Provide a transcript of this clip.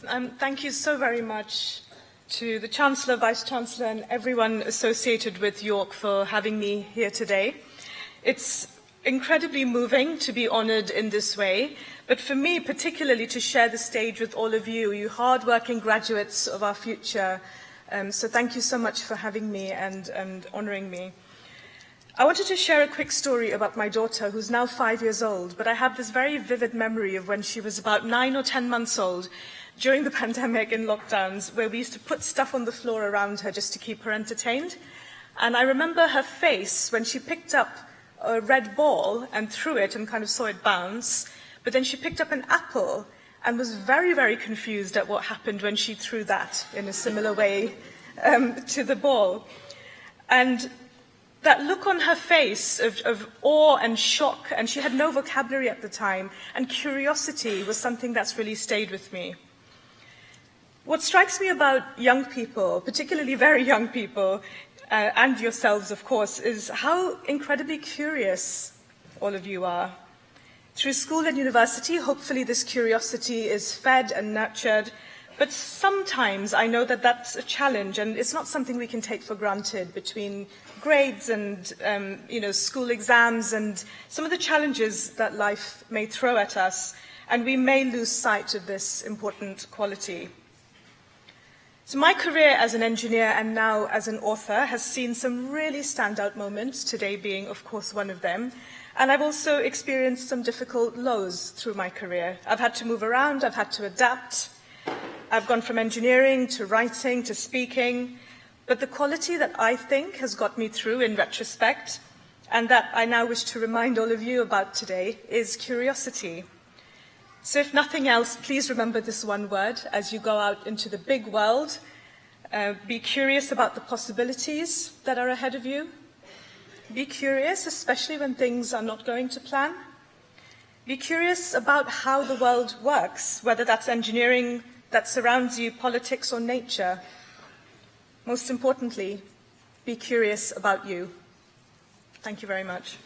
Thank you so very much to the Chancellor, Vice-Chancellor and everyone associated with York for having me here today. It's incredibly moving to be honoured in this way, but for me particularly to share the stage with all of you, you hard-working graduates of our future. So thank you so much for having me and honouring me. I wanted to share a quick story about my daughter, who's now 5 years old, but I have this very vivid memory of when she was about 9 or 10 months old during the pandemic in lockdowns, where we used to put stuff on the floor around her just to keep her entertained. And I remember her face when she picked up a red ball and threw it and kind of saw it bounce, but then she picked up an apple and was very, very confused at what happened when she threw that in a similar way to the ball. And that look on her face of awe and shock, and she had no vocabulary at the time, and curiosity was something that's really stayed with me. What strikes me about young people, particularly very young people, and yourselves, of course, is how incredibly curious all of you are. Through school and university, hopefully this curiosity is fed and nurtured, but sometimes I know that that's a challenge, and it's not something we can take for granted between grades and school exams and some of the challenges that life may throw at us, and we may lose sight of this important quality. So my career as an engineer and now as an author has seen some really standout moments, today being, of course, one of them. And I've also experienced some difficult lows through my career. I've had to move around, I've had to adapt. I've gone from engineering to writing to speaking. But the quality that I think has got me through in retrospect, and that I now wish to remind all of you about today, is curiosity. So if nothing else, please remember this one word as you go out into the big world. Be curious about the possibilities that are ahead of you. Be curious, especially when things are not going to plan. Be curious about how the world works, whether that's engineering that surrounds you, politics or nature. Most importantly, be curious about you. Thank you very much.